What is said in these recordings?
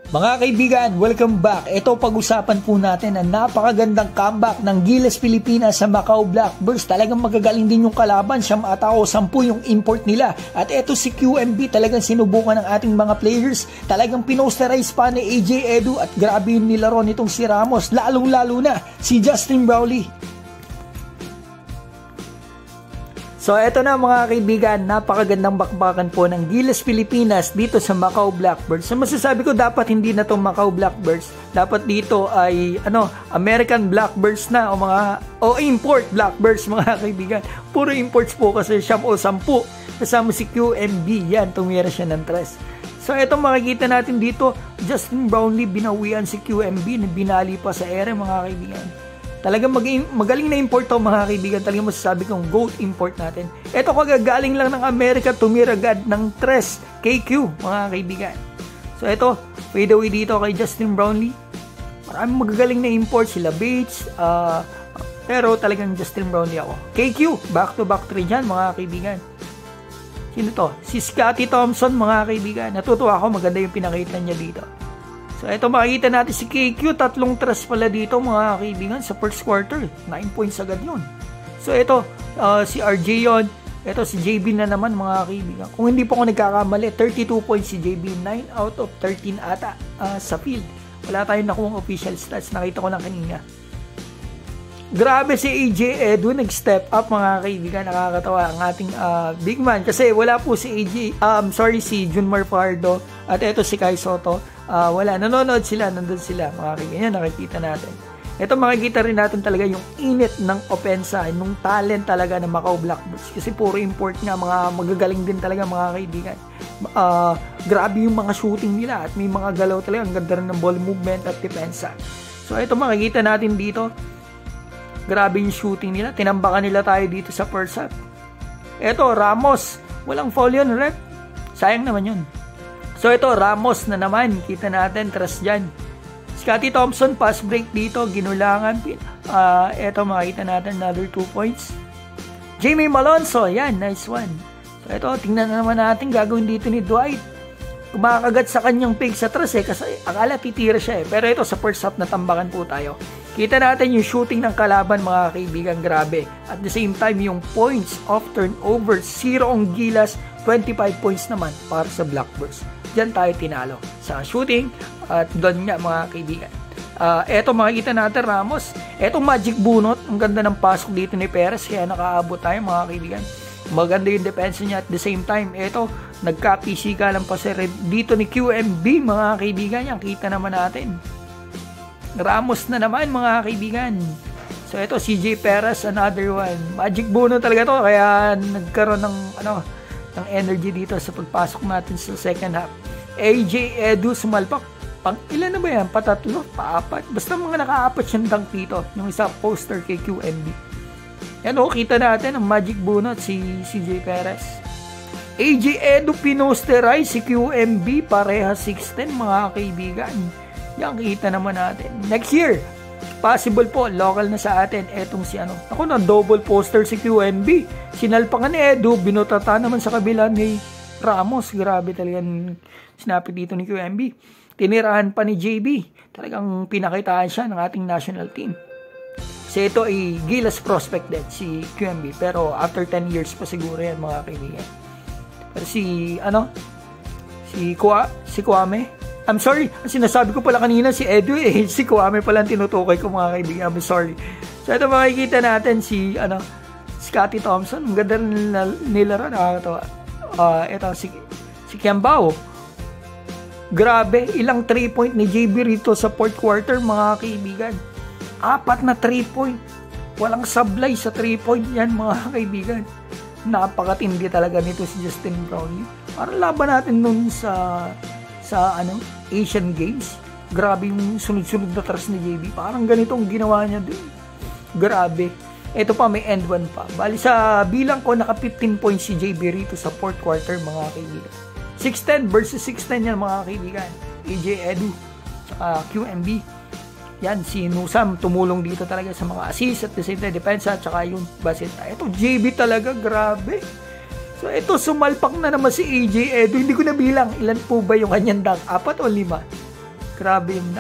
Mga kaibigan, welcome back. Ito pag-usapan po natin ang napakagandang comeback ng Gilas Pilipinas sa Macau Blackbirds. Talagang magagaling din yung kalaban, 7 o 10 yung import nila. At ito si QMB, talagang sinubukan ng ating mga players. Talagang pinosterize pa ni AJ Edu at grabe yung nilaro nitong si Ramos, lalong-lalo na si Justin Brownlee. So eto na mga kaibigan, napakagandang bakbakan po ng Gilas Pilipinas dito sa Macau Blackbirds. So masasabi ko dapat hindi na itong Macau Blackbirds, dapat dito ay American Blackbirds na o import Blackbirds mga kaibigan. Puro imports po kasi 7 o 10 kasama si QMB, yan tumira siya ng 3. So eto makikita natin dito, Justin Brownlee binawian si QMB, binali pa sa ere mga kaibigan. Talagang magaling na import to mga kaibigan. Talagang masasabi kong GOAT import natin. Ito kagagaling lang ng Amerika, tumiragad ng 3 KQ mga kaibigan. So ito, fade away dito kay Justin Brownlee. Maraming magagaling na import, sila Bates. Pero talagang Justin Brownlee ako. KQ, back to back 3 dyan mga kaibigan. Sino to? Si Scotty Thompson mga kaibigan. Natutuwa ako, maganda yung pinakita niya dito. So ito makikita natin si KQ, 3 thrust pala dito mga kaibigan sa first quarter, 9 points agad yun. So ito si RJ yon, ito si JB na naman mga kaibigan. Kung hindi po ako nagkakamali, 32 points si JB, 9 out of 13 ata sa field. Wala tayong nakuha official stats, nakita ko lang kanina. Grabe si AJ Edu, nag-step up mga kaibigan, nakakatawa ang ating big man kasi wala po si si Junmar Pardo at ito si Kai Soto. Wala, nanonood sila, nandun sila mga kaibigan, nakikita natin. Ito makikita rin natin talaga yung init ng opensa, yung talent talaga ng Macau Blackbirds kasi puro import nga, mga magagaling din talaga mga kaibigan. Grabe yung mga shooting nila at may mga galaw talaga, ang ganda rin ng ball movement at depensa. So ito makikita natin dito, grabe yung shooting nila, tinambakan nila tayo dito sa first half. Ito Ramos, walang foul yun, rep, sayang naman yun. So ito, Ramos na naman. Kita natin, trust dyan. Scotty Thompson, pass break dito. Ginulangan. Ito, makita natin another 2 points. Jamie Malonzo, yan, nice one. So ito, tingnan na naman natin gagawin dito ni Dwight. Kumakagat sa kanyang pig sa trust kasi akala titira siya Pero ito, sa first half, natambakan po tayo. Kita natin yung shooting ng kalaban mga kaibigan, grabe. At the same time, yung points of turnover, 0 ang Gilas, 25 points naman para sa Blackbirds. Diyan tayo tinalo sa shooting at doon nga mga kaibigan. Eto makikita natin Ramos. Eto magic bunot. Ang ganda ng pasok dito ni Perez kaya nakaabot tayo mga kaibigan. Maganda yung defense niya at the same time. Eto nagka-PC ka lang pa dito ni QMB mga kaibigan. Yan kita naman natin. Ramos na naman mga kaibigan. So eto CJ Perez, another one. Magic bunot talaga to kaya nagkaroon ng ng energy dito sa pagpasok natin sa second half. AJ Edu sumalpak. Pang ilan na ba yan? Patatlo? Paapat? Basta mga naka-apat siyang dunk dito. Yung isa poster kay QMB. Yan kita natin ang magic bunot si CJ Perez. AJ Edu pinosterize si QMB. Pareha 6'10" mga kaibigan. Yan kita naman natin. Next year, possible po, local na sa atin. Etong si ako na double poster si QMB. Sinalpakan ni Edu, binutata naman sa kabila ni Ramos. Grabe talagang sinapi dito ni QMB. Tinirahan pa ni JB. Talagang pinakitaan siya ng ating national team. Kasi ito ay Gilas prospect din si QMB. Pero after 10 years pa siguro yan mga kaibigan. Pero si Kwame. I'm sorry, sinasabi ko pala kanina si Edu si Kwame pala ang tinutukoy ko mga kaibigan. I'm sorry. So ito makikita natin si Scotty Thompson. Ang ganda nila rin, nakakatawa. Ito si Kiambao. Grabe, ilang 3-point ni JB rito sa fourth quarter mga kaibigan. 4 na 3-point. Walang sablay sa 3-point yan mga kaibigan. Napakatindi talaga nito si Justin Brownlee. Parang laban natin nun sa Asian Games. Grabe yung sunod-sunod na thrust ni JB. Parang ganito ang ginawa niya din. Grabe. Ito pa, may end one pa. Bali sa bilang ko, naka 15 points si JB rito sa fourth quarter mga kaibigan. 6'10 versus 6'10 yan mga kaibigan. AJ Edu, QMB. Yan, si Nusam tumulong dito talaga sa mga assist at the same time defense at saka yung basit. Ito, JB talaga, grabe. So ito, sumalpak na naman si AJ Edu. Hindi ko na bilang ilan po ba yung kanyang dunk, 4 o 5. Grabe yung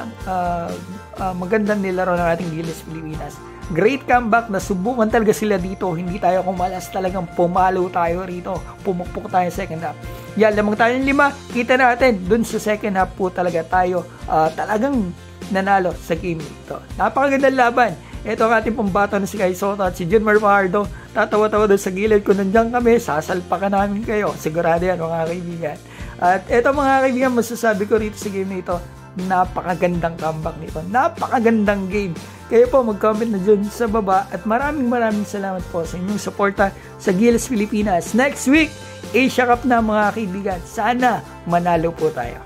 magandang nilaro ng ating Gilas Pilipinas. Great comeback, nasubukan talaga sila dito. Hindi tayo kumalas, talagang pumalo tayo rito. Pumukpok tayo second half. Yan, lamang tayo ng 5. Kita natin, dun sa second half po talaga tayo talagang nanalo sa game ito. Napakagandang laban. Ito ang ating pambato na si Kai Soto at si Junmar Fajardo. Tatawa-tawa doon sa gilid. Kung nandiyan kami, sasalpakan namin kayo. Sigurado yan mga kaibigan. At ito mga kaibigan, masasabi ko rito sa game na ito, napakagandang comeback nito. Napakagandang game. Kayo po mag-comment na dyan sa baba at maraming salamat po sa inyong suporta sa Gilas Pilipinas. Next week, Asia Cup na mga kaibigan. Sana manalo po tayo.